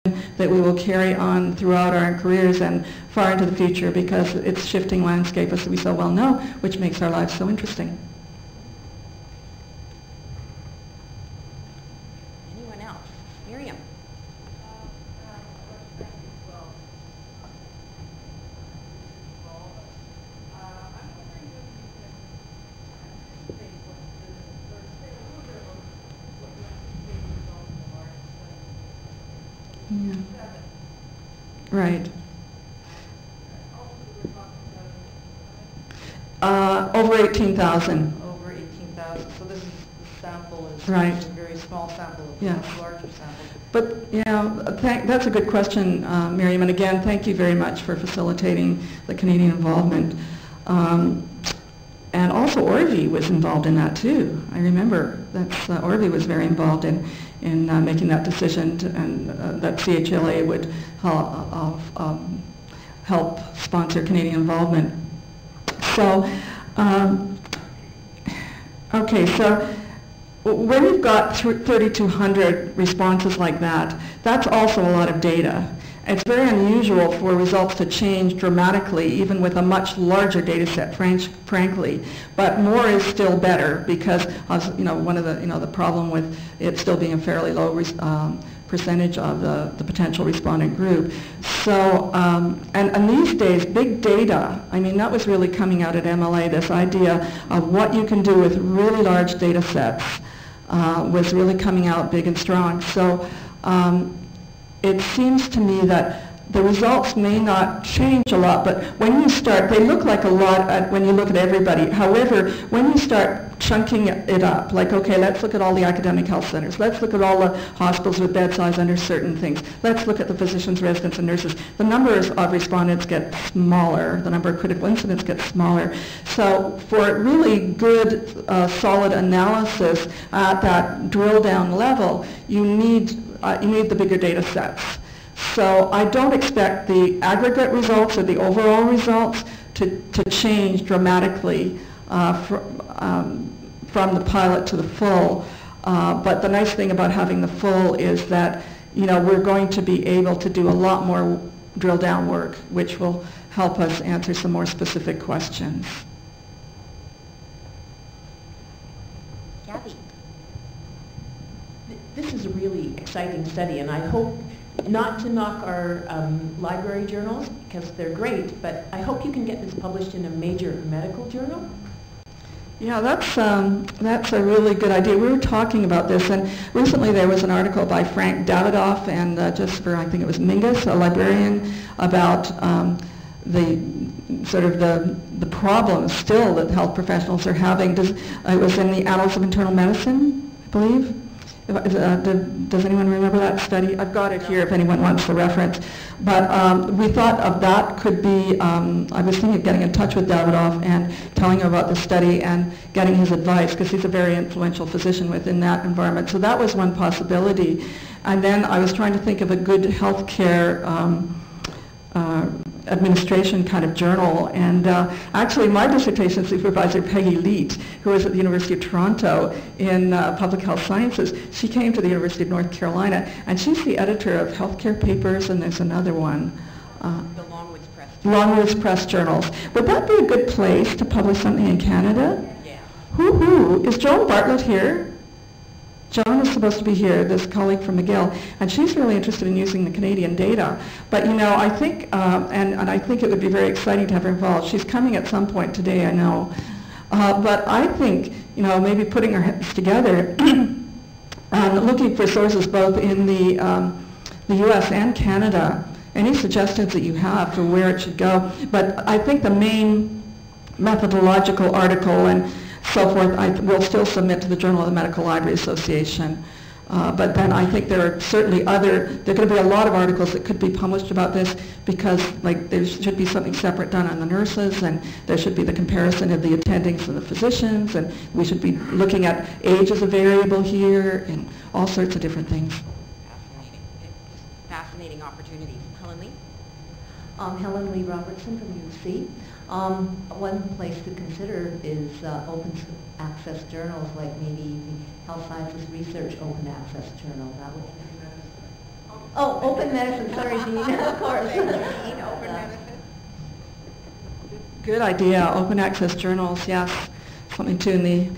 that we will carry on throughout our careers and far into the future, because it's shifting landscape, as we so well know, which makes our lives so interesting. Anyone else? Miriam. Yeah. Right. Over 18,000. Over 18,000. So this is, the sample is right. A very small sample of yes. a larger sample. But yeah, that's a good question, Miriam. And again, thank you very much for facilitating the Canadian involvement. And also Orvie was involved in that too. I remember that Orvie was very involved in making that decision, and that CHLA would help sponsor Canadian involvement. So, okay, so when you've got 3,200 responses like that, that's also a lot of data. It's very unusual for results to change dramatically, even with a much larger data set, frankly. But more is still better, because one of the problem with it still being a fairly low percentage of the potential respondent group. So, and these days, big data, I mean, that was really coming out at MLA, this idea of what you can do with really large data sets was really coming out big and strong. So it seems to me that the results may not change a lot, but when you start, they look like a lot when you look at everybody. However, when you start chunking it up, like, okay, let's look at all the academic health centers, let's look at all the hospitals with bed size under certain things, let's look at the physicians, residents, and nurses, the numbers of respondents get smaller, the number of critical incidents gets smaller. So for really good, solid analysis at that drill down level, you need the bigger data sets. So I don't expect the aggregate results or the overall results to change dramatically from the pilot to the full. But the nice thing about having the full is that we're going to be able to do a lot more drill down work, which will help us answer some more specific questions. Gabby. This is a really exciting study, and I hope not to knock our library journals, because they're great, but I hope you can get this published in a major medical journal. Yeah, that's a really good idea. We were talking about this, and recently there was an article by Frank Davidoff and just for, I think it was Mingus, a librarian, about the problems still that health professionals are having. It was in the Annals of Internal Medicine, I believe. Does anyone remember that study? I've got it here if anyone wants the reference. But we thought of that could be, I was thinking of getting in touch with Davidoff and telling him about the study and getting his advice, because he's a very influential physician within that environment. So that was one possibility. And then I was trying to think of a good healthcare administration kind of journal, and actually my dissertation supervisor, Peggy Leet, who was at the University of Toronto in public health sciences, she came to the University of North Carolina, and she's the editor of Healthcare Papers, and there's another one. The Longwoods Press Journals. Would that be a good place to publish something in Canada? Yeah. Who? Is Joan Bartlett here? Joan is supposed to be here, this colleague from McGill, and she's really interested in using the Canadian data. But I think, and I think it would be very exciting to have her involved. She's coming at some point today, I know. But I think, maybe putting our heads together and looking for sources both in the U.S. and Canada, any suggestions that you have for where it should go. But I think the main methodological article and so forth, I will still submit to the Journal of the Medical Library Association. But then I think there are certainly there are going to be a lot of articles that could be published about this, because there should be something separate done on the nurses, and there should be the comparison of the attendings and the physicians, and we should be looking at age as a variable here, and all sorts of different things. Fascinating opportunities. Helen Lee? Helen Lee Robertson from UC. One place to consider is open access journals, like maybe the Health Sciences Research Open Access Journal. That would Oh, open medicine, sorry, Dean, of course. Open medicine. Good idea, open access journals, yes. Something too in the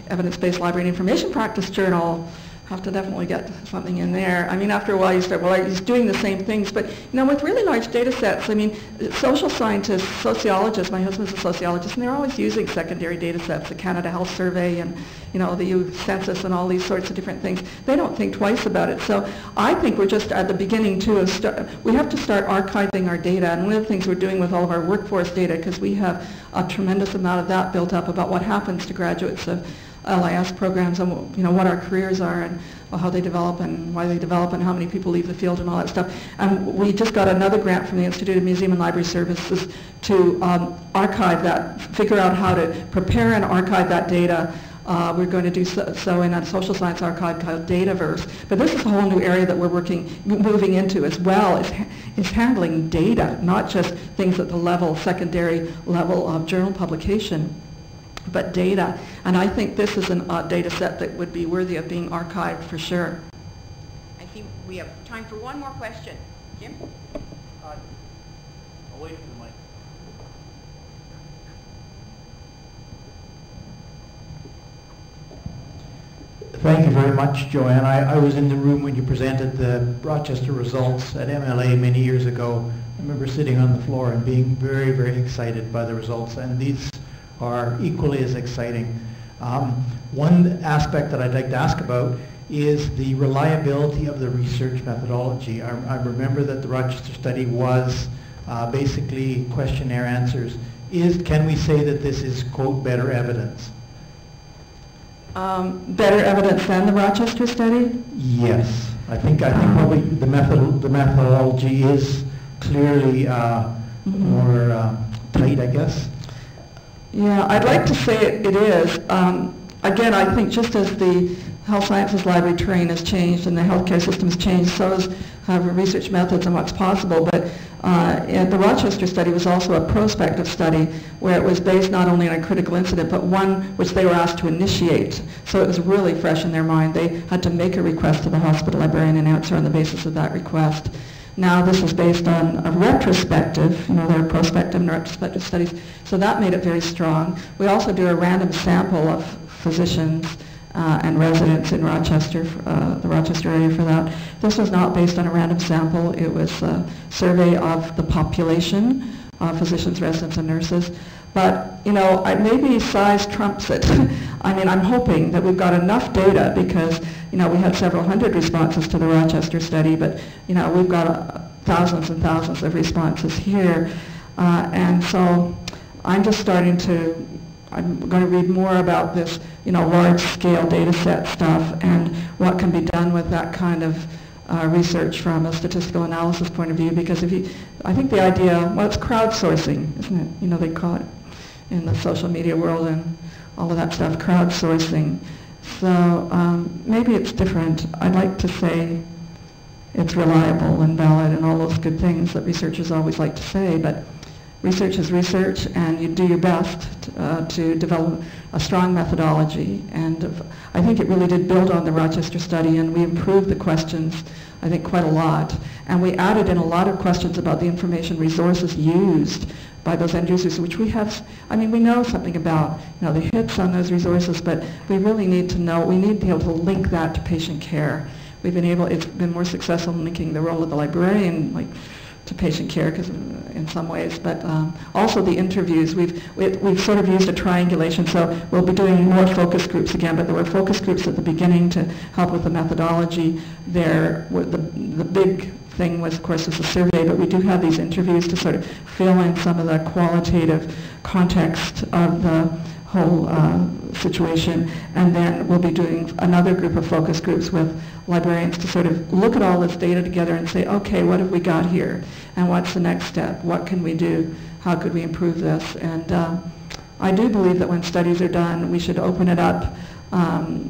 Evidence-Based Library and Information Practice Journal. Have to definitely get something in there. I mean, after a while you start, well, he's doing the same things, but with really large data sets, I mean, social scientists, sociologists, my husband's a sociologist, and they're always using secondary data sets, the Canada Health Survey and, the EU Census and all these sorts of different things. They don't think twice about it. So I think we're just at the beginning, too. We have to start archiving our data, and one of the things we're doing with all of our workforce data, because we have a tremendous amount of that built up about what happens to graduates of LIS programs and what our careers are and how they develop and why they develop and how many people leave the field and all that stuff. And we just got another grant from the Institute of Museum and Library Services to archive that, figure out how to prepare and archive that data. We're going to do so in a social science archive called Dataverse. But this is a whole new area that we're moving into as well, is handling data, not just things at the secondary level of journal publication, but data. And I think this is a data set that would be worthy of being archived for sure. I think we have time for one more question. Jim? Away from the mic. Thank you very much, Joanne. I was in the room when you presented the Rochester results at MLA many years ago. I remember sitting on the floor and being very, very excited by the results, and these are equally as exciting. One aspect that I'd like to ask about is the reliability of the research methodology. I remember that the Rochester study was basically questionnaire answers. Can we say that this is, quote, better evidence? Better evidence than the Rochester study? Yes. I think probably the methodology is clearly more tight, I guess. Yeah, I'd like to say it is. Again, I think just as the health sciences library terrain has changed and the healthcare system has changed, so have research methods and what's possible. But the Rochester study was also a prospective study where it was based not only on a critical incident, but one which they were asked to initiate. So it was really fresh in their mind. They had to make a request to the hospital librarian and answer on the basis of that request. Now this is based on a retrospective, there are prospective and retrospective studies, so that made it very strong. We also do a random sample of physicians and residents in Rochester, the Rochester area for that. This was not based on a random sample. It was a survey of the population, physicians, residents, and nurses. But, maybe size trumps it. I mean, I'm hoping that we've got enough data because, we had several hundred responses to the Rochester study, but, we've got thousands and thousands of responses here. And so I'm going to read more about this, large-scale data set stuff and what can be done with that kind of research from a statistical analysis point of view, because I think the idea, it's crowdsourcing, isn't it? They call it in the social media world and all of that stuff, crowdsourcing. So maybe it's different. I'd like to say it's reliable and valid and all those good things that researchers always like to say, but research is research, and you do your best to develop a strong methodology. And I think it really did build on the Rochester study, and we improved the questions, I think, quite a lot. And we added in a lot of questions about the information resources used by those end users, which we have, we know something about, the hits on those resources, but we really need to know, we need to be able to link that to patient care. It's been more successful in linking the role of the librarian, to patient care, because in some ways, but also the interviews. We've sort of used a triangulation, so we'll be doing more focus groups again, but there were focus groups at the beginning to help with the methodology. The big thing was, of course, was the survey, but we do have these interviews to sort of fill in some of the qualitative context of the whole situation, and then we'll be doing another group of focus groups with librarians to sort of look at all this data together and say, okay, what have we got here, and what's the next step? What can we do? How could we improve this? And I do believe that when studies are done, we should open it up.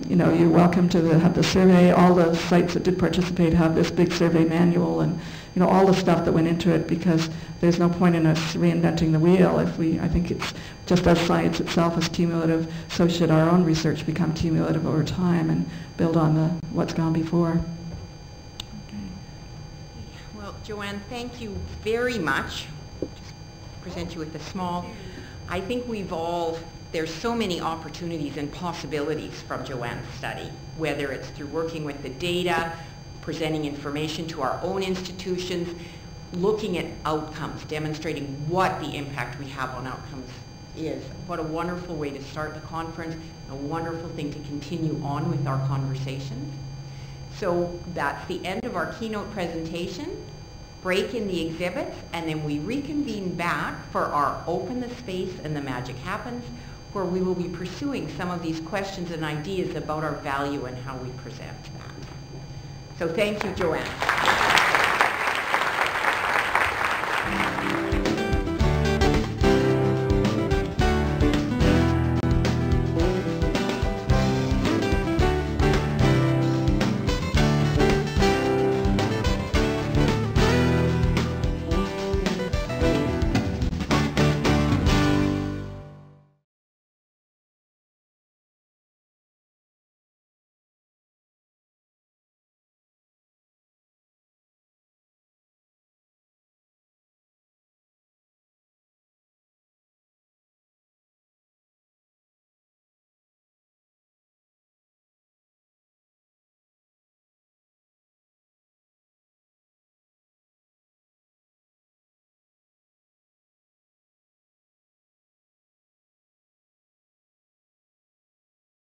You're welcome to have the survey. All the sites that did participate have this big survey manual and all the stuff that went into it, because there's no point in us reinventing the wheel. I think it's just as science itself is cumulative, so should our own research become cumulative over time and build on what's gone before. Okay. Well, Joanne, thank you very much. Just present you with a small. I think there's so many opportunities and possibilities from Joanne's study, whether it's through working with the data, presenting information to our own institutions, looking at outcomes, demonstrating what the impact we have on outcomes is. What a wonderful way to start the conference, a wonderful thing to continue on with our conversations. So that's the end of our keynote presentation, break in the exhibits, and then we reconvene back for our Open the Space and the Magic Happens, where we will be pursuing some of these questions and ideas about our value and how we present that. So thank you, Joanne.